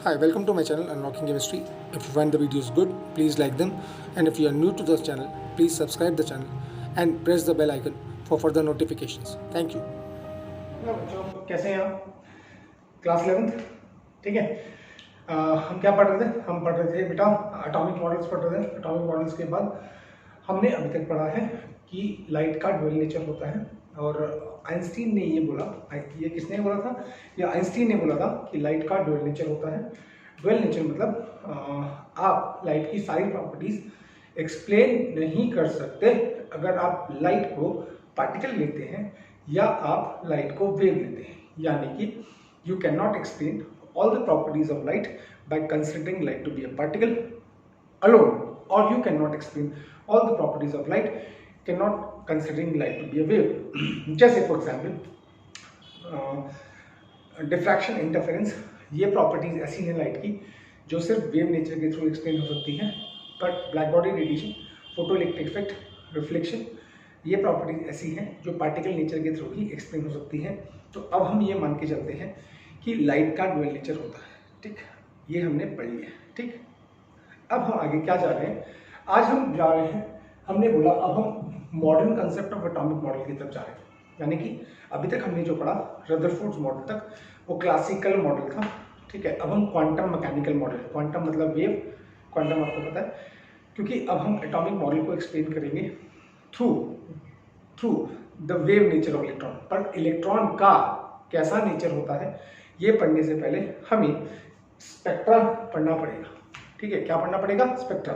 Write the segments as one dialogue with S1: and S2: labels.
S1: Hi, welcome to my channel Unlocking Chemistry. If you find the videos good, please like them, and if you are new to this channel, please subscribe the channel and press the bell icon for further notifications. Thank you.
S2: Hello बच्चों, कैसे हैं आप? Class 11th, ठीक है। हम क्या पढ़ रहे थे? हम पढ़ रहे थे बेटा एटॉमिक मॉडल्स पढ़ रहे थे। एटॉमिक मॉडल्स के बाद हमने अभी तक पढ़ा है कि लाइट का ड्यूअल नेचर होता है, और आइंस्टीन ने ये बोला, ये किसने बोला था? ये आइंस्टीन ने बोला था कि लाइट का ड्यूअल नेचर होता है। ड्यूअल नेचर मतलब आप लाइट की सारी प्रॉपर्टीज एक्सप्लेन नहीं कर सकते अगर आप लाइट को पार्टिकल लेते हैं या आप लाइट को वेव लेते हैं, यानी कि you cannot explain all the properties of light by considering light to be a particle alone, or you cannot explain all the properties of light cannot considering light to be a wave. जैसे for example diffraction, interference, ये properties ऐसी हैं light की जो सिर्फ wave nature के through explain हो सकती हैं, but black body radiation, photo electric effect, reflection, ये प्रॉपर्टीज ऐसी हैं जो पार्टिकल नेचर के थ्रू ही एक्सप्लेन हो सकती हैं। तो अब हम ये मान के चलते हैं कि लाइट का ड्यूअल नेचर होता है, ठीक। ये हमने पढ़ लिया, ठीक। अब हम आगे क्या जा रहे हैं? आज हम जा रहे हैं, हमने बोला अब हम modern concept of atomic model की तरफ जा रहे हैं, यानी कि अभी तक हमने जो पढ़ा रदरफोर्ड्स मॉडल तक वो क्लासिकल मॉडल था, ठीक है। अब हम क्वांटम मैकेनिकल मॉडल, क्वांटम मतलब वेव, क्वांटम आपको पता है, क्योंकि अब हम एटॉमिक मॉडल को एक्सप्लेन करेंगे through the wave nature of electron. पर इलेक्ट्रॉन का कैसा नेचर होता है ये पढ़ने से पहले हमें स्पेक्ट्रा पढ़ना पड़ेगा, ठीक है। क्या पढ़ना पड़ेगा? स्पेक्ट्रा।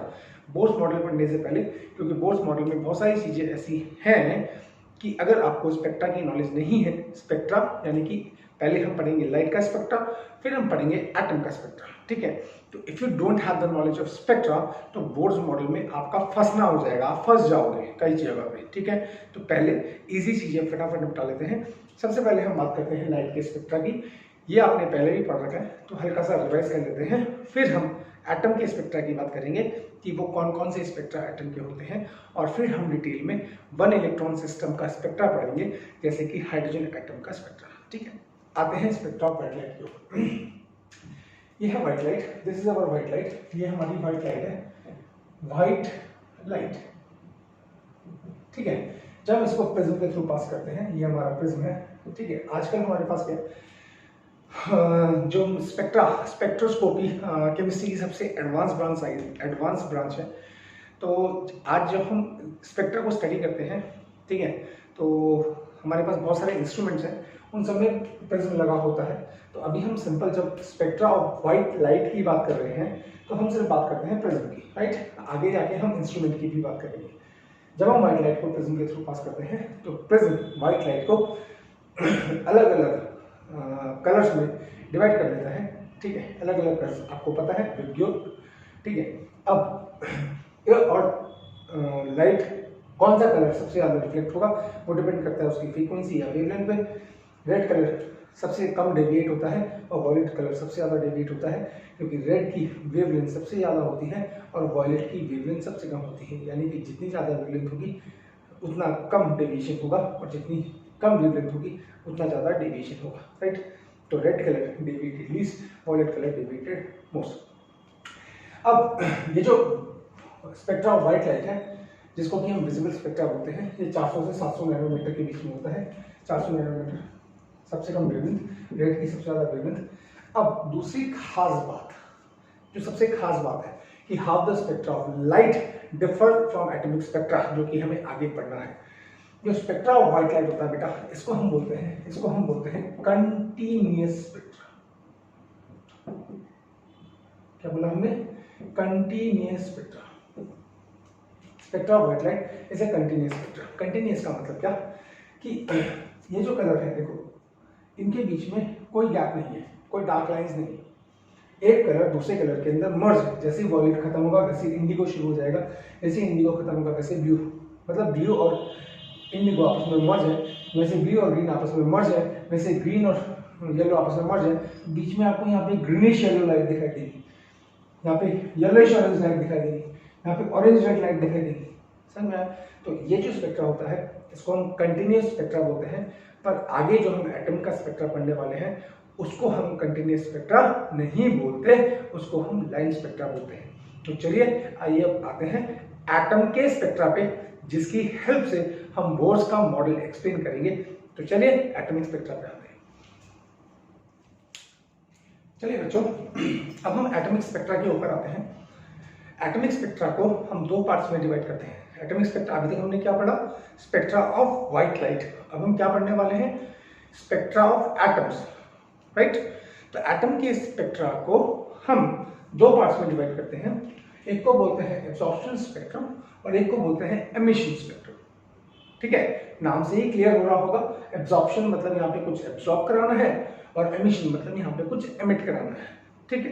S2: बोर्स मॉडल पढ़ने से पहले, क्योंकि बोर्स मॉडल में बहुत सारी चीजें ऐसी हैं कि अगर आपको स्पेक्ट्रा की नॉलेज नहीं है, स्पेक्ट्रा यानी कि पहले हम पढ़ेंगे लाइट का स्पेक्ट्रा, फिर हम पढ़ेंगे एटम का स्पेक्ट्रा, ठीक है। तो if you don't have the knowledge of spectra तो बोर्स मॉडल में आपका फंसना हो जाएगा, आप फंस जाओगे कई जगह पे, ठीक है। तो पहले इजी चीजें फटाफट निपटा लेते हैं। सबसे पहले हम बात करते हैं लाइट के स्पेक्ट्रा की। ये आपने पहले भी पढ़ रखा है, तो हल्का सा रिवाइज कर लेते हैं। फिर हम एटम के स्पेक्ट्रा की बात करेंगे कि वो कौन कौन से स्पेक्ट्रा एटम के होते हैं, और फिर हम डिटेल में वन इलेक्ट्रॉन सिस्टम का स्पेक्ट्रा पढ़ेंगे, जैसे कि हाइड्रोजन एटम का स्पेक्ट्रा, ठीक है। आते हैं स्पेक्ट्रा ऑफ वाइट लाइट के ऊपर। ये है white light, this is our white light, ये हमारी वाइट लाइट है, वाइट लाइट, ठीक है। जब इसको प्रिज्म के थ्रू पास करते हैं, ये हमारा प्रिज्म है, ठीक है। आजकल हमारे पास क्या जो स्पेक्ट्रोस्कोपी केमिस्ट्री की सबसे एडवांस ब्रांच है। तो आज जब हम स्पेक्ट्रा को स्टडी करते हैं, ठीक है, तो हमारे पास बहुत सारे इंस्ट्रूमेंट्स हैं, उन सब में प्रिज्म लगा होता है। तो अभी हम सिंपल जब स्पेक्ट्रा ऑफ वाइट लाइट की बात कर रहे हैं तो हम सिर्फ बात करते हैं प्रिज्म की, राइट। आगे जाके हम इंस्ट्रूमेंट की भी बात करेंगे। जब हम वाइट लाइट को प्रिज्म के थ्रू पास करते हैं तो प्रिज्म वाइट लाइट को अलग अलग कलर्स में डिवाइड कर देता है, ठीक है। अलग अलग कलर्स आपको पता है, विबग्योर, ठीक है। अब और लाइट कौन सा कलर सबसे ज्यादा रिफ्लेक्ट होगा वो डिपेंड करता है उसकी फ्रीक्वेंसी या वेवलेंथ पे। रेड कलर सबसे कम डेविएट होता है और वॉयलेट कलर सबसे ज्यादा डेविएट होता है, क्योंकि रेड की वेवलेंथ सबसे ज्यादा होती है और वॉयलेट की वेवलेंथ सबसे कम होती है। यानी कि जितनी ज्यादा वेवलेंथ होगी उतना कम डेविएशन होगा, और जितनी कम वेवलेंथ होगी उतना ज्यादा डेविएशन होगा, राइट। तो red colour deviated least, violet colour deviated most. अब ये जो स्पेक्ट्रा ऑफ वाइट लाइट है, जिसको कि हम विजिबल स्पेक्ट्रा बोलते हैं, ये 400 से 700 नैनोमीटर के बीच में होता है। 400 नैनोमीटर सबसे कम वेवलेंथ, रेड की सबसे ज्यादा वेवलेंथ। अब दूसरी खास बात, जो सबसे खास बात है कि how the spectra of light differ from atomic spectra, जो कि हमें आगे पढ़ना है। जो स्पेक्ट्रा ऑफ व्हाइट लाइट होता है बेटा, इसको हम बोलते हैं कंटीन्यूअस स्पेक्ट्रा। क्या बोला हमने? Continuous spectra. Spectra of white light is a continuous spectra. Continuous का मतलब क्या कि ये जो कलर है देखो, इनके बीच में कोई गैप नहीं है, कोई डार्क लाइंस नहीं। एक कलर दूसरे कलर के अंदर मर्ज, जैसे वॉयलेट खत्म होगा वैसे इंडिगो शुरू हो जाएगा, जैसे इंडिगो खत्म होगा वैसे ब्लू, मतलब ब्लू और इंडिगो आपस में मर्ज है, वैसे ब्लू और ग्रीन आपस में मर्ज है, वैसे ग्रीन और येलो आपस में मर्ज है। बीच में आपको यहाँ पे ग्रीनिश येलो लाइट दिखाई देगी, यहाँ पे येलोइश ऑरेंज लाइट दिखाई देगी, यहाँ पे ऑरेंज रेड लाइट दिखाई देगी, समझ में आया? तो ये जो स्पेक्ट्रा होता है इसको हम कंटिन्यूअस स्पेक्ट्रा बोलते हैं। पर आगे जो हम एटम का स्पेक्ट्रा पढ़ने वाले हैं उसको हम कंटिन्यूस स्पेक्ट्रा नहीं बोलते, उसको हम लाइन स्पेक्ट्रा बोलते हैं। तो चलिए आइए अब आते हैं एटम के स्पेक्ट्रा पे, जिसकी हेल्प से हम बोर्स का मॉडल एक्सप्लेन करेंगे। तो चलिए एटॉमिक स्पेक्ट्रा पे आते हैं। चलिए बच्चों, अब हम एटॉमिक स्पेक्ट्रा के ऊपर आते हैं। एटॉमिक स्पेक्ट्रा को हम दो पार्ट्स में डिवाइड करते हैं। एटॉमिक स्पेक्ट्रा अभी तक हमने क्या पढ़ा? Spectra of white light. अब हम क्या पढ़ने वाले हैं? Spectra of atoms, right. तो एटम के स्पेक्ट्रा को हम दो पार्ट्स में डिवाइड करते हैं। एक को बोलते हैं एब्जॉर्प्शन स्पेक्ट्रम और एक को बोलते हैं एमिशन स्पेक्ट्रम। ठीक है, नाम से ही क्लियर हो रहा होगा। एब्जॉर्प्शन मतलब यहाँ पे कुछ एब्जॉर्ब कराना है और एमिशन मतलब यहाँ पे कुछ एमिट कराना है। ठीक है,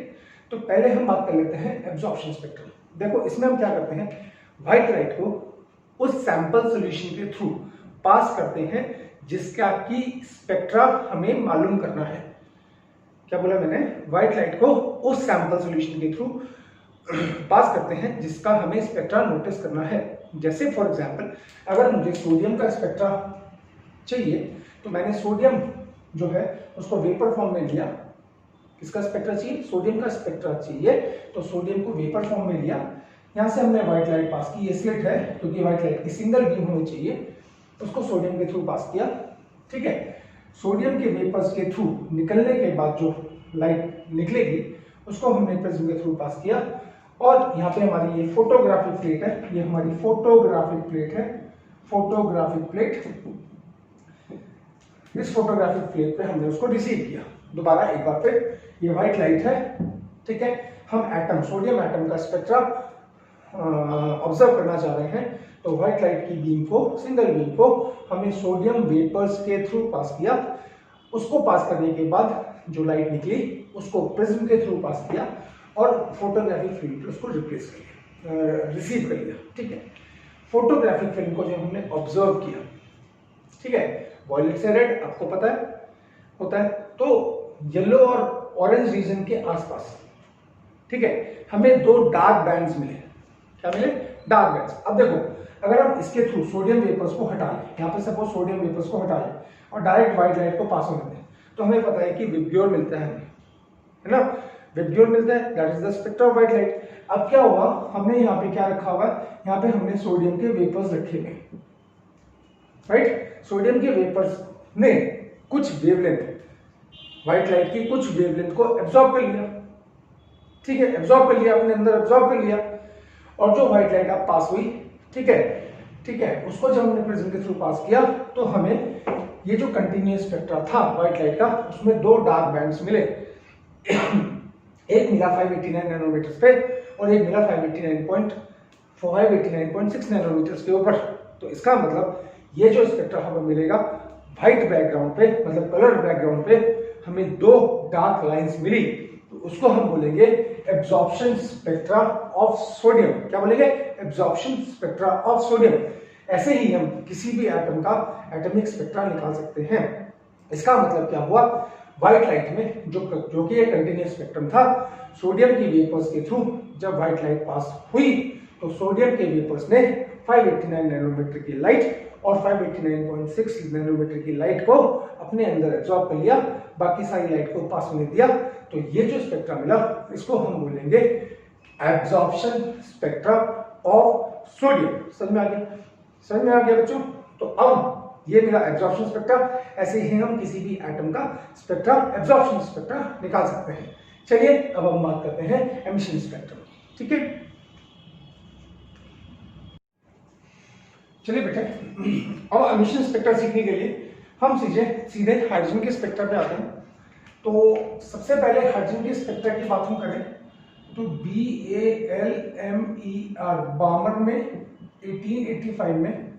S2: तो पहले हम बात कर लेते हैं एब्जॉर्प्शन स्पेक्ट्रम। देखो, इसमें हम क्या करते हैं? व्हाइट लाइट को उस सैंपल सॉल्यूशन के थ्रू पास करते हैं जिसका की स्पेक्ट्रा हमें मालूम करना है। क्या बोला मैंने? व्हाइट लाइट को उस सैंपल सॉल्यूशन के थ्रू पास करते हैं जिसका हमें स्पेक्ट्रा नोटिस करना है। जैसे फॉर एग्जांपल, अगर मुझे सोडियम का स्पेक्ट्रा चाहिए तो मैंने सोडियम जो है उसको वेपर फॉर्म में लिया। किसका स्पेक्ट्रा चाहिए? सोडियम का स्पेक्ट्रा चाहिए, तो सोडियम को वेपर फॉर्म में लिया। यहाँ से हमने व्हाइट लाइट पास की, ये स्लिट है क्योंकि व्हाइट लाइट की सिंगल बीम होनी चाहिए, उसको सोडियम के थ्रू पास किया। ठीक है, सोडियम के वेपर्स के थ्रू निकलने के बाद जो लाइट निकलेगी उसको हमने प्रिज्म के थ्रू पास किया। और यहाँ पे हमारी ये फोटोग्राफिक प्लेट है, ये हमारी फोटोग्राफिक प्लेट है, फोटोग्राफिक प्लेट। इस फोटोग्राफिक प्लेट पे हमने उसको रिसीव किया। दोबारा एक बार फिर, ये व्हाइट लाइट है। ठीक है, हम एटम, सोडियम एटम का स्पेक्ट्रा ऑब्जर्व करना चाह रहे हैं, तो व्हाइट लाइट की बीम को, सिंगल बीम को हमने सोडियम वेपर्स के थ्रू पास किया। उसको पास करने के बाद जो लाइट निकली उसको प्रिज्म के थ्रू पास किया और फोटोग्राफिक फिल्म पे उसको रिप्लेस कर लिया, रिसीव कर लिया। ठीक है, फोटोग्राफिक फिल्म को जब हमने ऑब्जर्व किया, ठीक है, वॉयलेट से रेड आपको पता है होता है, तो येलो और ऑरेंज रीजन के आसपास, ठीक है, हमें दो डार्क बैंड्स मिले। क्या मिले? Dark bands. अब देखो, अगर हम इसके थ्रू सोडियम वेपर्स को हटा लें, यहाँ पे सपोज सोडियम वेपर्स को हटा लें और डायरेक्ट व्हाइट लाइट को पास होने दें, तो हमें पता है कि विब्ग्योर मिलता है, है ना? विब्ग्योर मिलता है, that is the spectra of white light. अब क्या हुआ? हमने यहाँ पे क्या रखा हुआ है? यहाँ पे हमने सोडियम के वेपर्स रखे हुए, राइट। सोडियम के वेपर्स ने कुछ वेवलेंथ, व्हाइट लाइट की कुछ वेवलेंथ को एब्जॉर्ब कर लिया। ठीक है, एब्जॉर्ब कर लिया, अपने अंदर एब्जॉर्ब कर लिया। और जो व्हाइट लाइट अब पास हुई, ठीक है, उसको जब हमने प्रिज्म के थ्रू पास किया तो हमें ये जो कंटिन्यूअस स्पेक्ट्रा था व्हाइट लाइट का, उसमें दो डार्क बैंड्स मिले। एक मिला 589 नैनोमीटर्स पे और एक मिला 589.6 नैनोमीटर्स के ऊपर। तो इसका मतलब ये जो स्पेक्ट्रा हमें मिलेगा व्हाइट बैकग्राउंड पे, मतलब कलर बैकग्राउंड पे, हमें दो डार्क लाइंस मिली, तो उसको हम बोलेंगे एब्जॉर्प्शन स्पेक्ट्रा ऑफ सोडियम। क्या बोलेंगे? Absorption spectra of sodium. ऐसे ही हम किसी भी एटम का एटॉमिक स्पेक्ट्रा निकाल सकते हैं। इसका मतलब क्या हुआ? व्हाइट लाइट में जो कि एक कंटिन्यूअस स्पेक्ट्रम था, सोडियम की वेपर्स के थ्रू जब व्हाइट लाइट पास हुई तो सोडियम के वेपर्स ने 589 नैनोमीटर की लाइट और 589.6 नैनोमीटर की लाइट को अपने अंदर एब्जॉर्ब कर लिया, बाकी सारी लाइट को पास होने दिया। तो ये जो स्पेक्ट्रा मिला इसको हम बोलेंगे एब्जॉर्प्शन स्पेक्ट्रा ऑफ सोडियम। समझ में आ गया? समझ में आ गया बच्चों? तो अब ये मिला एब्जॉर्प्शन स्पेक्ट्रा। ऐसे ही हम किसी भी एटम का स्पेक्ट्रा, एब्जॉर्प्शन स्पेक्ट्रा निकाल सकते हैं। चलिए अब हम बात करते हैं एमिशन स्पेक्ट्रम। ठीक है, चलिए बेटे, अब एमिशन स्पेक्ट्रा सीखने के लिए हम सीधे हाइड्रोजन के स्पेक्ट्रा पे आते हैं। तो सबसे पहले हाइड्रोजन के स्पेक्ट्रा की बात हम करें तो BALMER, बामर में 1885 में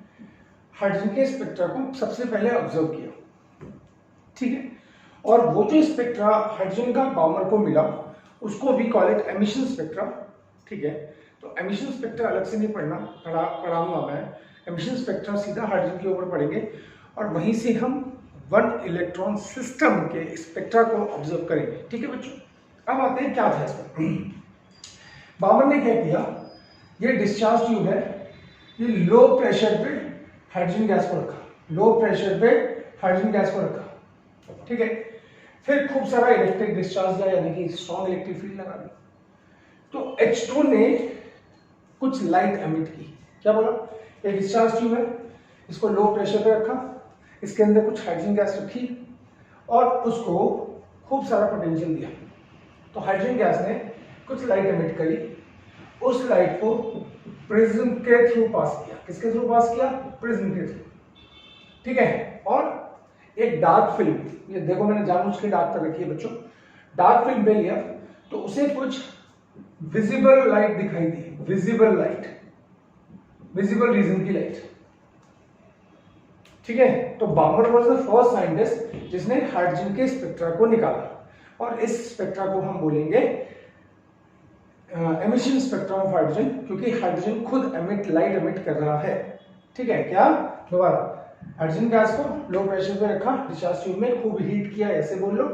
S2: हाइड्रोजन के स्पेक्ट्रा को सबसे पहले ऑब्जर्व किया। ठीक है, और वो जो स्पेक्ट्रा हाइड्रोजन का बामर को मिला उसको we call it emission spectra. ठीक है, तो एमिशन स्पेक्ट्रा अलग से नहीं पढ़ाऊंगा मैं। एमिशन स्पेक्ट्रा सीधा हाइड्रोजन के ऊपर पढ़ेंगे और वहीं से हम वन इलेक्ट्रॉन सिस्टम के स्पेक्ट्रा को ऑब्जर्व करेंगे। ठीक है बच्चों, अब आते हैं क्या था इसमें। बामर ने क्या किया, ये डिस्चार्ज ट्यूब है, ये लो प्रेशर पे हाइड्रोजन गैस को रखा, लो प्रेशर पे हाइड्रोजन गैस को रखा। ठीक है, फिर खूब सारा इलेक्ट्रिक डिस्चार्ज दिया, यानी कि स्ट्रॉन्ग इलेक्ट्रिक फील्ड लगा दी। तो H2 ने कुछ लाइट एमिट की। क्या बोला, ये डिस्चार्ज ट्यूब है, इसको लो प्रेशर पे रखा, इसके अंदर कुछ हाइड्रोजन गैस रखी और उसको खूब सारा पोटेंशियल दिया। तो हाइड्रोजन गैस ने कुछ लाइट एमिट करी, उस लाइट को प्रिज्म के थ्रू पास किया। किसके थ्रू पास किया, प्रिज्म के थ्रू, ठीक है। और एक डार्क फिल्म, ये देखो मैंने जानबूझ के डार्क कर रखी है बच्चों, डार्क फिल्म पे लिया तो उसे कुछ विजिबल लाइट दिखाई दी, विजिबल लाइट, विजिबल रीजन की लाइट, ठीक है। तो बामर वाज द फर्स्ट साइंटिस्ट जिसने हाइड्रोजन के स्पेक्ट्रा को निकाला, और इस स्पेक्ट्रा को हम बोलेंगे एमिशन स्पेक्ट्रम ऑफ हाइड्रोजन, क्योंकि हाइड्रोजन खुद एमिट लाइट एमिट कर रहा है, ठीक है। क्या, दोबारा हाइड्रोजन गैस को लो प्रेशर पे रखा, डिस्चार्ज ट्यूब में खूब हीट किया, ऐसे बोल लो।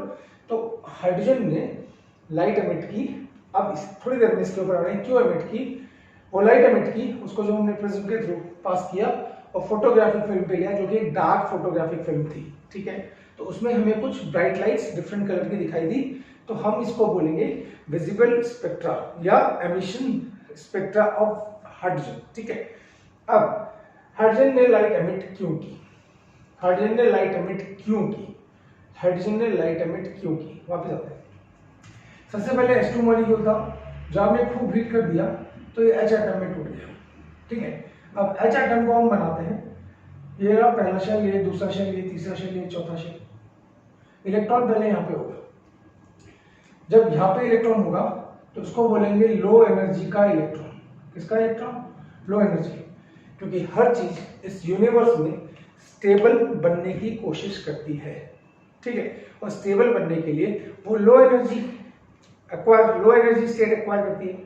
S2: तो हाइड्रोजन ने लाइट एमिट की। अब थोड़ी देर में इसके ऊपर आ रहे हैं क्यों एमिट की। वो लाइट एमिट की, उसको जो हमने प्रिज्म के थ्रू पास किया और फोटोग्राफिक फिल्म पे लिया, जो कि एक डार्क फोटोग्राफिक फिल्म थी, ठीक है। तो उसमें हमें कुछ ब्राइट लाइट्स डिफरेंट कलर की दिखाई दी, तो हम इसको बोलेंगे विजिबल स्पेक्ट्रा या एमिशन स्पेक्ट्रा ऑफ हाइड्रोजन, ठीक है। अब हाइड्रोजन ने लाइट एमिट क्यों की, हाइड्रोजन ने लाइट एमिट क्यों की, हाइड्रोजन ने लाइट एमिट क्यों की, वापस आते हैं। सबसे पहले H2 मॉलिक्यूल था, जब हमने खूब हीट कर दिया तो ये H एटम में टूट गया, ठीक है। अब H एटम को हम बनाते हैं, ये रहा पहला शेल, ये दूसरा शेल, ये तीसरा शेल, ये चौथा शेल। इलेक्ट्रॉन पहले यहाँ पे होगा, जब यहाँ पे इलेक्ट्रॉन होगा तो उसको बोलेंगे लो एनर्जी का इलेक्ट्रॉन। किसका इलेक्ट्रॉन, लो एनर्जी, क्योंकि हर चीज इस यूनिवर्स में स्टेबल बनने की कोशिश करती है, ठीक है। और स्टेबल बनने के लिए वो लो एनर्जी स्टेट एक्वायर करती है।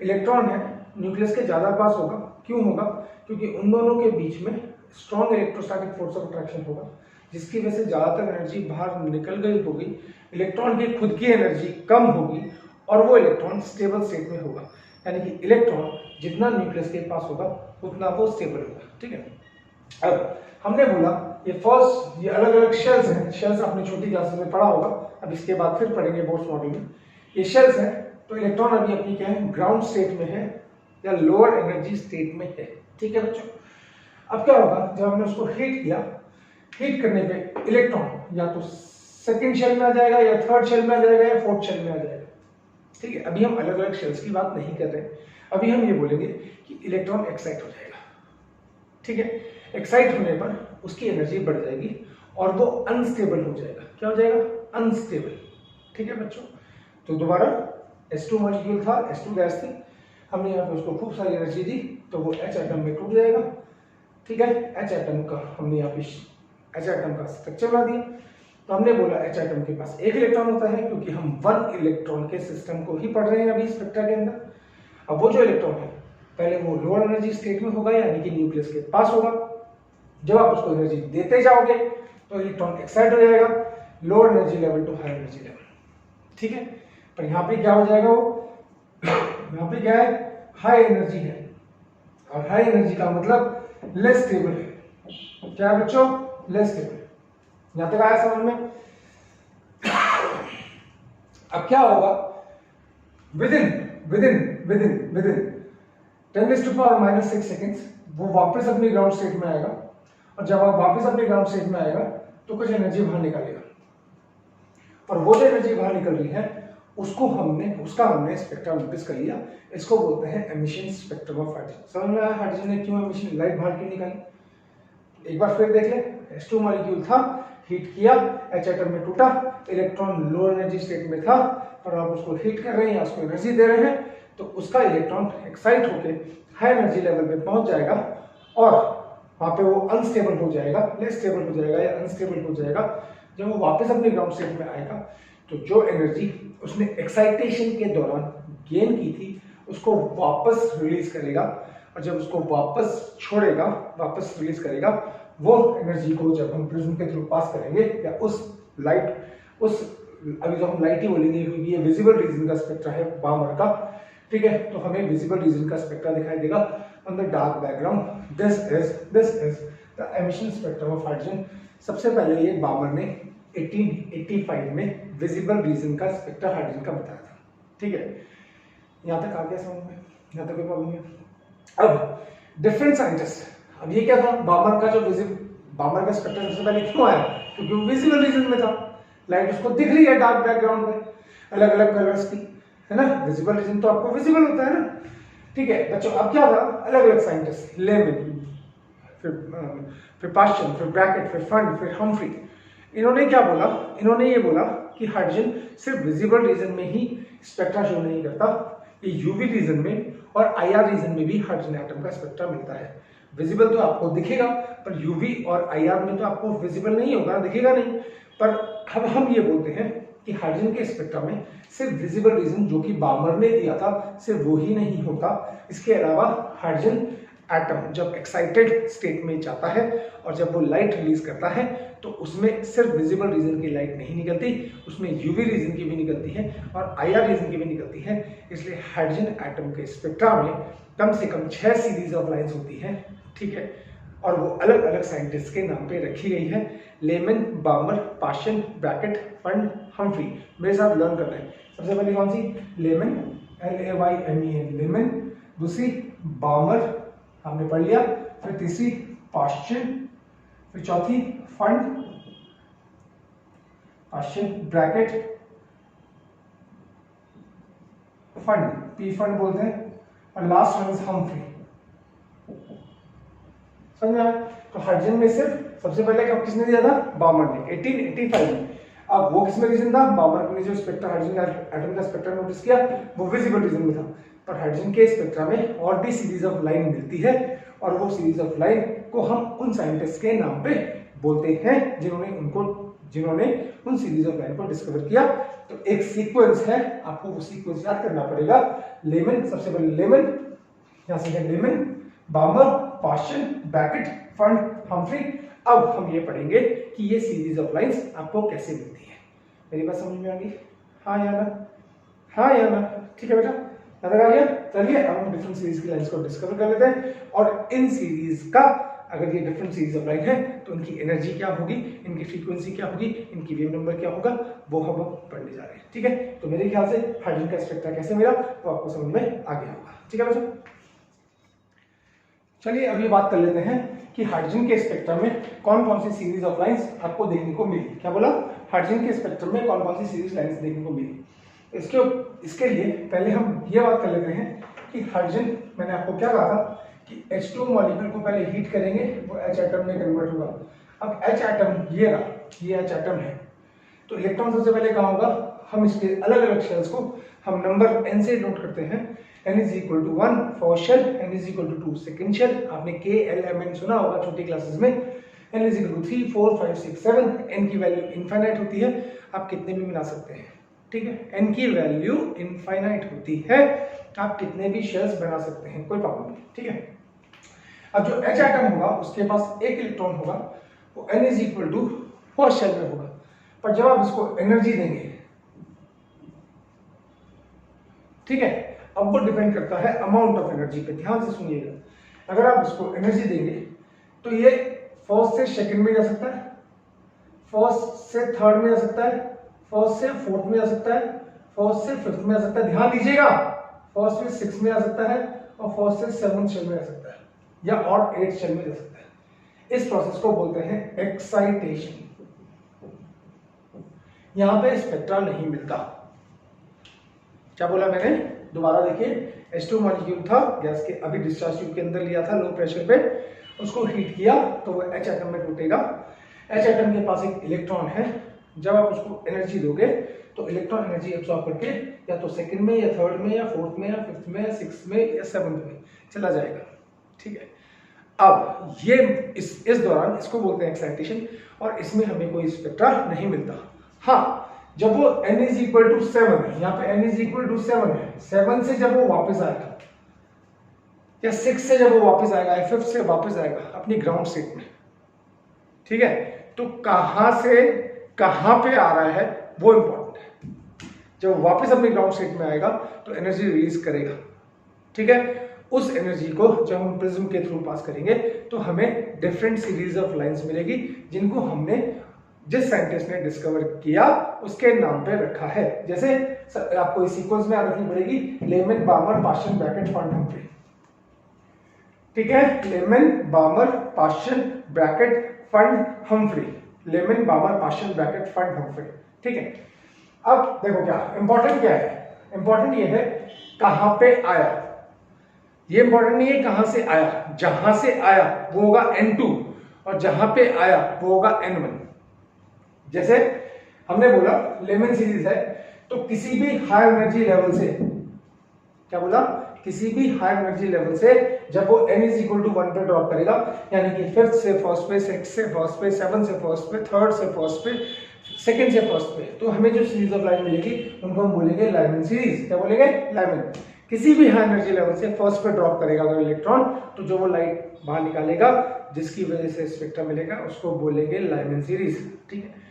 S2: इलेक्ट्रॉन है, न्यूक्लियस के ज्यादा पास होगा, क्यों होगा, क्योंकि उन दोनों के बीच में strong electrostatic force of attraction होगा, जिसकी वजह से ज्यादातर एनर्जी बाहर निकल गई होगी, इलेक्ट्रॉन की खुद की एनर्जी कम होगी और वो इलेक्ट्रॉन स्टेबल स्टेट में होगा। यानी कि इलेक्ट्रॉन जितना न्यूक्लियस के पास होगा उतना वो स्टेबल होगा, ठीक है। अब हमने बोला ये फर्स्ट, ये अलग अलग शेल्स हैं, शेल्स आपने छोटी क्लासेस में पढ़ा होगा, अब इसके बाद फिर पढ़ेंगे बोर्ड्स मॉड्यूल में। ये शेल्स हैं, तो इलेक्ट्रॉन अभी अपनी क्या है, ग्राउंड स्टेट में है या लोअर एनर्जी स्टेट में है, ठीक है बच्चों। अब क्या होगा, जब हमने उसको हीट किया, हीट करने पे इलेक्ट्रॉन या तो सेकंड शेल में आ जाएगा या थर्ड शेल में आ जाएगा या फोर्थ शेल में आ जाएगा, ठीक है। अभी हम अलग अलग शेल्स की बात नहीं कर रहे, अभी हम ये बोलेंगे कि इलेक्ट्रॉन एक्साइट हो जाएगा, ठीक है। एक्साइट होने पर उसकी एनर्जी बढ़ जाएगी और वो अनस्टेबल हो जाएगा। क्या हो जाएगा, अनस्टेबल, ठीक है बच्चों। तो दोबारा H2 मॉलिक्यूल था, H2 गैस थी, हमने यहाँ पे उसको खूब सारी एनर्जी दी तो वो H एटम में टूट जाएगा, ठीक है। H एटम का हमने यहाँ पे H एटम का स्ट्रक्चर बना दिया। तो हमने बोला H एटम के पास एक इलेक्ट्रॉन होता है, क्योंकि हम 1 इलेक्ट्रॉन के सिस्टम को ही पढ़ रहे हैं अभी स्पेक्ट्रा के अंदर। अब वो जो इलेक्ट्रॉन है पहले वो लोअर एनर्जी स्टेट में होगा, यानी कि न्यूक्लियस के पास होगा। जब आप उसको एनर्जी देते जाओगे तो इलेक्ट्रॉन एक्साइट हो जाएगा, lower energy level to high energy level, ठीक है। पर यहाँ पे क्या हो जाएगा, वो यहाँ पे क्या है, हाई एनर्जी है, और हाई एनर्जी का मतलब लेस स्टेबल है। क्या है बच्चों, लेस स्टेबल। यहां तक आया समझ में। अब क्या होगा, विदिन 10⁻⁻⁶ सेकेंड्स वो वापस अपनी ग्राउंड स्टेट में आएगा, और जब आप वापस अपनी ग्राउंड स्टेट में आएगा तो कुछ एनर्जी बाहर निकालेगा, और वो जो एनर्जी बाहर निकल रही है उसका हमने स्पेक्ट्रा नोटिस कर लिया। इसको बोलते हैं एमिशन स्पेक्ट्रम ऑफ हाइड्रोजन। समझ में आया हाइड्रोजन ने क्यों एमिशन लाइट बाहर क्यों निकाली। एक बार फिर देख ले, H2 मॉलिक्यूल था, हीट किया, H एटम में टूटा, इलेक्ट्रॉन लो एनर्जी स्टेट में था, और आप उसको हीट कर रहे हैं, उसको एनर्जी दे रहे हैं, तो उसका इलेक्ट्रॉन एक्साइट होकर हाई एनर्जी लेवल पे पहुंच जाएगा, और वहां पे वो अनस्टेबल हो जाएगा, लेस स्टेबल हो जाएगा या अनस्टेबल हो जाएगा। जब वो वापस अपने ग्राउंड स्टेट में आएगा तो जो एनर्जी उसने एक्साइटेशन के दौरान गेन की थी उसको वापस रिलीज करेगा, और जब उसको वापस छोड़ेगा, वापस रिलीज करेगा, वो एनर्जी को जब हम प्रिज्म के थ्रू पास करेंगे, या अभी जो हम लाइट ही बोलेंगे क्योंकि ये विजिबल रीजन का स्पेक्ट्रा है बामर का, ठीक है। तो हमें विजिबल रीजन का स्पेक्ट्रा दिखाई देगा on the dark background. This is the emission spectrum of hydrogen. सबसे पहले ये बामर ने 1885 में विजिबल रीजन का स्पेक्ट्रा हाइड्रोजन का बताया था। ठीक है, यहाँ तक आ गया समझ में, यहाँ तक कोई प्रॉब्लम नहीं है। अब डिफरेंट साइंटिस्ट, अब ये क्या था, बामर का बामर का स्पेक्ट्रा सबसे पहले क्यों आया, क्योंकि वो विजिबल रीजन में था, लाइट उसको दिख रही है डार्क बैकग्राउंड में अलग अलग कलर्स की, है ना, विजिबल रीजन तो आपको विजिबल होता है ना। ठीक है बच्चों, अब क्या था, अलग अलग साइंटिस्ट, लेमन, फिर पास्चन, फिर ब्रैकेट, फिर फंड, फिर हम्फ्री, इन्होंने क्या बोला, इन्होंने ये बोला कि हाइड्रोजन सिर्फ विजिबल रीजन में ही स्पेक्ट्रा शो नहीं करता, ये यूवी रीजन में और आईआर रीजन में भी हाइड्रोजन एटम का स्पेक्ट्रा मिलता है। विजिबल तो आपको दिखेगा, पर यूवी और आईआर में तो आपको विजिबल नहीं होगा, दिखेगा नहीं। पर अब हम ये बोलते हैं कि हाइड्रोजन के स्पेक्ट्रा में सिर्फ विजिबल रीजन जो कि बामर ने दिया था सिर्फ वो ही नहीं होता, इसके अलावा हाइड्रोजन एटम जब एक्साइटेड स्टेट में जाता है और जब वो लाइट रिलीज करता है तो उसमें सिर्फ विजिबल रीजन की लाइट नहीं निकलती, उसमें यूवी रीजन की भी निकलती है और आईआर रीजन की भी निकलती है। इसलिए हाइड्रोजन एटम के स्पेक्ट्रा में कम से कम 6 सीरीज ऑफ लाइंस होती हैं। ठीक है, और वो अलग अलग साइंटिस्ट के नाम पे रखी गई है, Lyman, Balmer, Paschen, Brackett, Pfund, Humphry. मेरे साथ लर्न कर रहे हैं। सबसे पहले कौन सी, लेमन, LAYMEN, लेमन, दूसरी बामर हमने पढ़ लिया, फिर तीसरी पास्चन, फिर चौथी fund, Paschen, Brackett, fund, P fund बोलते हैं, और लास्ट वन इज हम्फ्री। समझ में आया? तो हाइड्रोजन में सिर्फ सबसे पहले कब किसने दिया था, बामर ने 1885 में। अब वो किसमें रीजन था, बामर ने जो स्पेक्ट्रा हाइड्रोजन एटम का स्पेक्ट्रा नोटिस किया वो विजिबल रीजन में था, पर हाइड्रोजन के स्पेक्ट्रा में और भी सीरीज ऑफ लाइन मिलती है और वो सीरीज ऑफ लाइन को हम उन साइंटिस्ट के नाम पे बोलते हैं जिन्होंने उन सीरीज ऑफ लाइन को डिस्कवर किया। तो एक सीक्वेंस है, आपको वो सीक्वेंस याद करना पड़ेगा। लेमन, सबसे पहले लेमन, यहां से lemon, Balmer, Paschen, Brackett, Pfund, Humphry. अब हम ये पढ़ेंगे कि ये सीरीज ऑफ लाइंस आपको कैसे मिलती है। मेरी बात समझ में आ गई, हाँ या ना, हाँ या ना, ठीक है बेटा, नजर आ गया। चलिए अब हम डिफरेंट सीरीज की लाइंस को डिस्कवर कर लेते हैं और इन सीरीज का, अगर ये डिफरेंट सीरीज ऑफ लाइन है तो इनकी एनर्जी क्या होगी, इनकी फ्रीक्वेंसी क्या होगी, इनकी वेव नंबर क्या होगा, वो हम पढ़ने जा रहे हैं। ठीक है, तो मेरे ख्याल से हाइड्रोजन का स्पेक्ट्रा कैसे मिला वो आपको समझ में आ गया होगा। ठीक है बच्चों, चलिए अभी बात कर लेते हैं कि हाइड्रोजन के स्पेक्ट्रम में कौन कौन सी सीरीज ऑफ लाइंस आपको देखने को मिली। क्या बोला, हाइड्रोजन के स्पेक्ट्रम में कौन कौन सी सीरीज लाइंस देखने को मिली। इसके लिए पहले हम ये बात कर लेते हैं कि हाइड्रोजन, मैंने आपको क्या कहा था कि H2 मॉलिक्यूल को पहले हीट करेंगे वो H एटम में कन्वर्ट होगा। अब H एटम ये रहा, ये H एटम है, तो इलेक्ट्रॉन सबसे पहले कहाँ होगा, हम इसके अलग अलग शेल्स को हम नंबर n से नोट करते हैं। n is equal to 1 first shell, n is equal to 2 second shell, आपने KLMN सुना होगा छोटी क्लासेस में। n is equal to 3 4 5 6 7, n की वैल्यू इनफाइनाइट होती है, आप कितने भी बना सकते हैं। ठीक है, n की वैल्यू इनफाइनाइट होती है, आप कितने भी शेल्स बना सकते हैं, कोई प्रॉब्लम नहीं। ठीक है, अब जो H एटम होगा उसके पास एक इलेक्ट्रॉन होगा, वो n is equal to first shell में होगा, पर जब आप इसको एनर्जी देंगे, ठीक है, अब वो डिपेंड करता है अमाउंट ऑफ एनर्जी पे, ध्यान से सुनिएगा। अगर आप इसको एनर्जी देंगे तो ये फर्स्ट से सेकंड में जा सकता है, फर्स्ट से थर्ड में जा सकता है, फर्स्ट से फोर्थ में जा सकता है, फर्स्ट से फिफ्थ में जा सकता है, ध्यान दीजिएगा, फर्स्ट से सिक्स में जा सकता है और फर्स्ट से सेवंथ शेल में जा सकता है या और एट शेल में जा सकता है। इस प्रोसेस को बोलते हैं एक्साइटेशन। यहां पे स्पेक्ट्रा नहीं मिलता। क्या बोला मैंने, दोबारा देखिए, H2 मॉलिक्यूल था गैस के, अभी डिस्चार्ज ट्यूब के अंदर लिया था लो प्रेशर पे, उसको हीट किया तो वो H एटम में टूटेगा। H एटम के पास एक इलेक्ट्रॉन है, जब आप उसको एनर्जी दोगे तो इलेक्ट्रॉन एनर्जी एब्सॉर्ब करके या तो सेकंड में या थर्ड में या फोर्थ में या फिफ्थ में या सिक्स में या सेवंथ में चला जाएगा। ठीक है, अब ये इस दौरान इसको बोलते हैं एक्साइटेशन, और इसमें हमें कोई स्पेक्ट्रा नहीं मिलता। हाँ, जब वो n is equal to 7 है, यहाँ पे n is equal to 7 है, 7 से जब वो वापस आएगा या 6 से जब वो वापस आएगा या 5 से वापस आएगा अपनी ग्राउंड स्टेट में, ठीक है, तो कहां से कहां पे आ रहा है वो इंपॉर्टेंट है। जब वापस अपनी ग्राउंड स्टेट में आएगा तो एनर्जी रिलीज करेगा। ठीक है, उस एनर्जी को जब हम प्रिज्म के थ्रू पास करेंगे तो हमें डिफरेंट सीरीज ऑफ लाइंस मिलेगी, जिनको हमने जिस साइंटिस्ट ने डिस्कवर किया उसके नाम पे रखा है। जैसे आपको इस सीक्वेंस में याद रखनी पड़ेगी, Lyman, Balmer, Paschen, Brackett, Pfund, Humphrey. ठीक है, Lyman, Balmer, Paschen, Brackett, Pfund, Humphrey. Lyman, Balmer, Paschen, Brackett, Pfund, Humphrey. ठीक है, अब देखो क्या इंपॉर्टेंट क्या है, इंपॉर्टेंट ये है कहां पे आया। ये इंपॉर्टेंट नहीं है कहां से आया, जहां से आया वो होगा N2 और जहां पे आया वो होगा N1। जैसे हमने बोला लेमन सीरीज है, तो किसी भी हाई एनर्जी लेवल से, क्या बोला, किसी भी हाई एनर्जी लेवल से जब वो n इज इक्वल टू 1 पे ड्रॉप करेगा, यानी कि 5th से फर्स्ट पे, 6th से फर्स्ट पे, 7th से फर्स्ट पे, 3rd से फर्स्ट पे, 2nd से फर्स्ट पे, तो हमें जो सीरीज ऑफ लाइन मिलेगी उनको हम बोलेंगे लाइमन सीरीज। क्या बोलेंगे, लाइमन। किसी भी हाई एनर्जी लेवल से फर्स्ट पे ड्रॉप करेगा अगर इलेक्ट्रॉन, तो जो वो लाइट बाहर निकालेगा जिसकी वजह से स्पेक्ट्रम मिलेगा उसको बोलेंगे लाइमन सीरीज। ठीक है,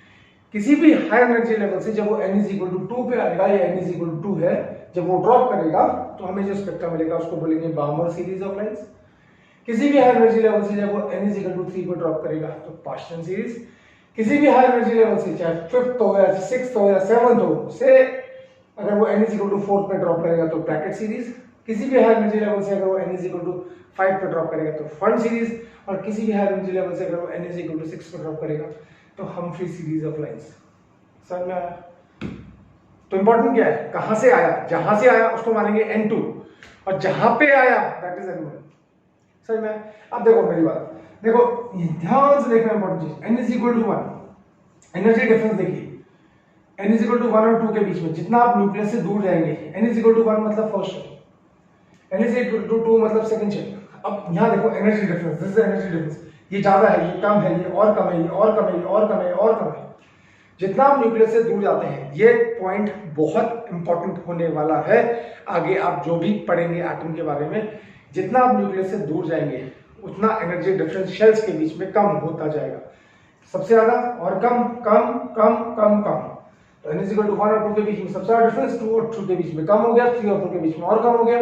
S2: किसी भी हाई एनर्जी लेवल से जब वो n इज इक्वल टू 2 पे आएगा या n इज इक्वल टू 2 है, जब वो ड्रॉप करेगा तो हमें जो स्पेक्ट्रम मिलेगा उसको बोलेंगे बामर सीरीज ऑफ लाइंस। किसी भी हाई एनर्जी लेवल से जब वो n इज इक्वल टू 3 पे ड्रॉप करेगा तो पास्चन सीरीज। किसी भी हाई एनर्जी लेवल से चाहे 5th हो या 6th हो या 7th हो से अगर वो n इज इक्वल टू 4 पे ड्रॉप करेगा तो ब्रैकेट सीरीज। किसी भी हाई एनर्जी लेवल से अगर वो n इज इक्वल टू 5 पे ड्रॉप करेगा तो फंड सीरीज। और किसी भी हाई एनर्जी लेवल से अगर वो n इज इक्वल टू 6 पे ड्रॉप करेगा तो हम्फ्री सीरीज ऑफ लाइंस। समझ में आया? तो इंपॉर्टेंट क्या है, कहां से आया, जहां से आया उसको मानेंगे N2 और जहां पे आया दैट इज N1। समझ में? अब देखो मेरी बात, देखो ये ध्यान से देखना इंपॉर्टेंट चीज, n is equal to 1, energy difference देखिए, n इज इक्वल टू 1 और 2 के बीच में जितना आप न्यूक्लियस से दूर जाएंगे, n इज इक्वल टू 1 मतलब first shell, n is equal to 2 मतलब सेकंड शेल। अब यहां देखो energy difference, this is energy difference, ये ज्यादा है, ये कम है, ये और कम है, ये और कम है, ये और कम है, और कम है। जितना आप न्यूक्लियस से दूर जाते हैं, ये पॉइंट बहुत इंपॉर्टेंट होने वाला है आगे आप जो भी पढ़ेंगे एटम के बारे में। जितना आप न्यूक्लियस से दूर जाएंगे उतना एनर्जी डिफरेंस शेल्स के बीच में कम होता जाएगा, सबसे ज्यादा और कम, कम कम कम कम। तो n इक्वल टू 1 और 2 के बीच में सबसे ज्यादा डिफरेंस 2 और 2 के बीच में कम हो गया, 3 और 2 के बीच में और कम हो गया।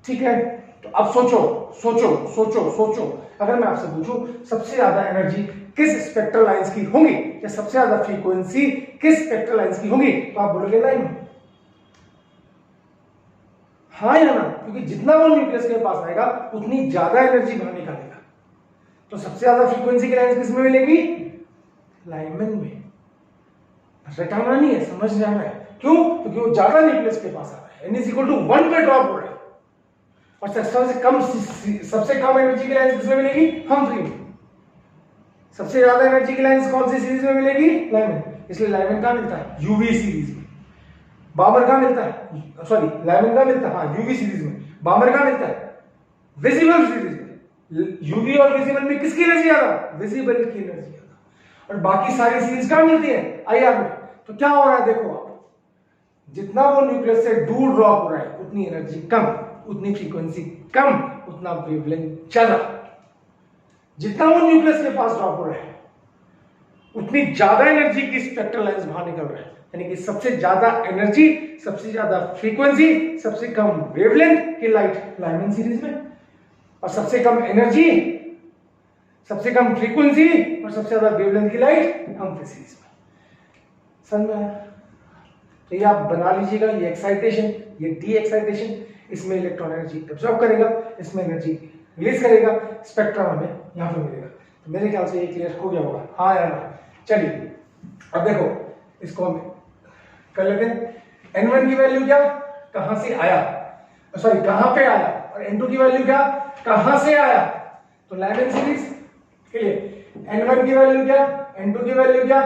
S2: ठीक है, तो अब सोचो सोचो सोचो सोचो, अगर मैं आपसे पूछूं सबसे ज्यादा एनर्जी किस स्पेक्ट्रल लाइंस की होंगी या सबसे ज्यादा फ्रीक्वेंसी किस स्पेक्ट्रल लाइंस की होंगी, तो आप बोलोगे लाइन। हाँ या ना, क्योंकि जितना वो न्यूक्लियस के पास आएगा उतनी ज्यादा एनर्जी बाहर निकालेगा। तो सबसे ज्यादा फ्रीक्वेंसी की लाइंस किसमें मिलेगी, लाइमन में। रटाना नहीं है, समझ जाना है। क्यों, क्योंकि वो ज्यादा न्यूक्लियस के पास आ रहा है, n इज इक्वल टू 1 पे ड्रॉप हो रहा है। और सबसे कम एनर्जी की लाइंस किसमें मिलेगी, हम्फ्री में। सबसे ज्यादा एनर्जी की लाइंस कौन सी सीरीज में मिलेगी, लाइमन। इसलिए लाइमन कहां मिलता है, यूवी सीरीज में। बामर कहां मिलता है, सॉरी लाइमन कहां मिलता है, हाँ यूवी सीरीज में। बामर कहां मिलता है, विजिबल सीरीज में। यूवी और विजिबल में किसकी एनर्जी ज्यादा, विजिबल की एनर्जी ज्यादा। और बाकी सारी सीरीज कहां मिलती है, आईआर में। तो क्या हो रहा है, देखो आप, जितना वो न्यूक्लियस से दूर ड्रॉप हो रहा है उतनी एनर्जी कम, उतनी फ्रीक्वेंसी कम, उतना वेवलेंथ ज्यादा। जितना वो न्यूक्लियस के पास ड्रॉप हो रहा है उतनी ज्यादा एनर्जी की स्पेक्ट्रल लाइंस बाहर निकल रहा है, यानी कि सबसे ज्यादा एनर्जी, सबसे ज्यादा फ्रीक्वेंसी, सबसे कम वेवलेंथ की लाइट लाइमन सीरीज में, और सबसे कम एनर्जी, सबसे कम फ्रीक्वेंसी और सबसे ज्यादा वेवलेंथ की लाइट हम्फ्री सीरीज में। समझ में आया? तो ये आप बना लीजिएगा, ये एक्साइटेशन, ये डी एक्साइटेशन, इसमें इलेक्ट्रॉन एनर्जी एब्जॉर्ब करेगा, इसमें एनर्जी रिलीज करेगा, स्पेक्ट्रम हमें यहां पे मिलेगा। तो मेरे ख्याल से ये क्लियर हो गया होगा, हाँ या ना। चलिए अब देखो इसको हम कर लेते हैं। n1 की वैल्यू क्या, कहां से आया, सॉरी कहां पे आया, और n2 की वैल्यू क्या, कहां से आया। तो लाइमन सीरीज के लिए n1 की वैल्यू क्या, n2 की वैल्यू क्या,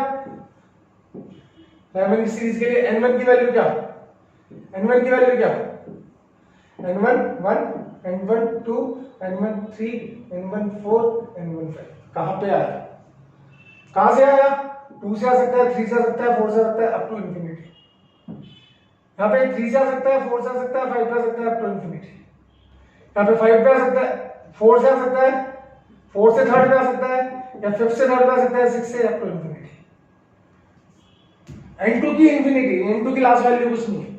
S2: लाइमन सीरीज के लिए n1 की वैल्यू क्या, n1 की वैल्यू क्या, n1 1, n1 2, n1 3, n1 4, n1 5। कहां पे आया, कहां से आया, 2 से आ सकता है, 3 से आ सकता है, 4 से आ सकता है, अप टू इंफिनिटी। यहां पे 3 से आ सकता है, 4 से आ सकता है, 5 पे आ सकता है, अप टू इंफिनिटी। यहां पे 5 पे आ सकता है, 4 से आ सकता है, 4 से 3rd पे आ सकता है, या 5th से 3rd पे आ सकता है, 6 से अप टू इंफिनिटी। n2 की इंफिनिटी, n2 की लास्ट वैल्यू कुछ नहीं है।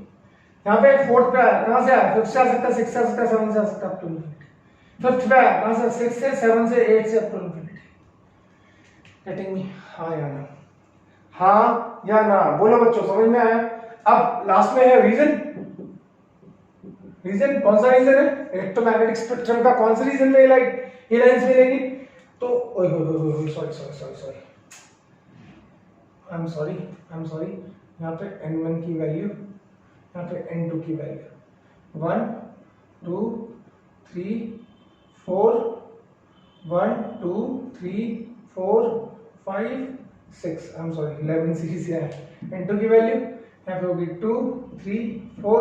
S2: यहां पे 4th पे आया, कहां से आया, 5th से आ सकता है, 6 से आ सकता है, 7 से आ सकता है, अप टू इंफिनिटी। 5th पे आया, कहां से, 6 से, 7 से, 8 से, up to infinity. Getting me, हाँ या ना। हाँ या ना, बोलो बच्चों, समझ में आया? अब लास्ट में है रीजन। रीजन कौन सा रीजन है? इलेक्ट्रोमैग्नेटिक स्पेक्ट्रम का कौन सा रीजन में ये लाइंस मिलेगी? तो सॉरी आई एम सॉरी, यहाँ पे n1 की वैल्यू, यहाँ पे n2 की value 1 2 3 4 1 2 3 4 5 6 I am sorry 11 series है। n2 की वैल्यू यहाँ पे होगी 2 3 4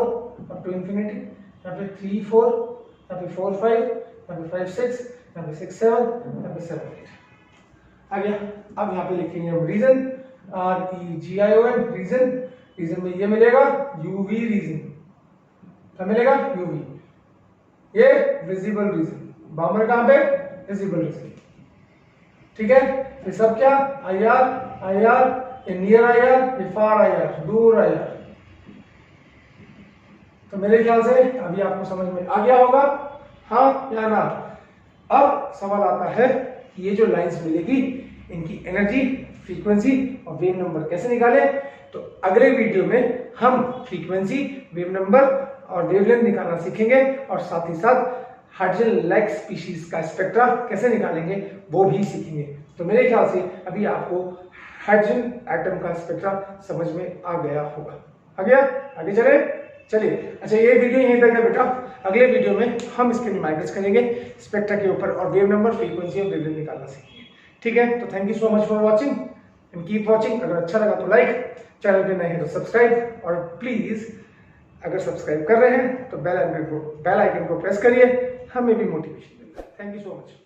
S2: अप टू इंफिनिटी, यहाँ पे 3 4, यहाँ पे 4 5, यहाँ पे 5 6, यहाँ पे 6 7, यहाँ पे 7 8 आ गया। अब यहाँ पे लिखेंगे हम रीजन, REGION रीजन। रीजन में ये मिलेगा UV रीजन, क्या मिलेगा? UV। ये विजिबल रीजन, बाउंड्री कहाँ पे? विजिबल रीजन, ठीक है। ये सब क्या? IR, ये नियर IR, ये फार IR, दूर IR। तो मेरे ख्याल से अभी आपको समझ में आ गया होगा, हाँ या ना? अब सवाल आता है कि ये जो लाइंस मिलेगी इनकी एनर्जी, फ्रीक्वेंसी और वेव नंबर कैसे निकाले। तो अगले वीडियो में हम फ्रीक्वेंसी, वेव नंबर और वेवलेंथ निकालना सीखेंगे और साथ ही साथ हाइड्रोजन लाइक स्पीशीज का स्पेक्ट्रा कैसे निकालेंगे वो भी सीखेंगे। तो मेरे ख्याल से अभी आपको हाइड्रोजन एटम का स्पेक्ट्रा समझ में आ गया होगा। आ गया? आगे चलिए। अच्छा, ये वीडियो यहीं तक है बेटा। अगले वीडियो में हम इसके न्यूमेरिकल्स करेंगे स्पेक्ट्रा के ऊपर और वेव नंबर, फ्रीक्वेंसी और वेवलेंथ निकालना सीखेंगे। ठीक है, तो thank you so much for watching and keep watching. अगर अच्छा लगा तो लाइक, चैनल पे नए हैं तो सब्सक्राइब, और प्लीज अगर सब्सक्राइब कर रहे हैं तो बेल आइकन को प्रेस करिए, हमें भी मोटिवेशन मिलता है। Thank you so much.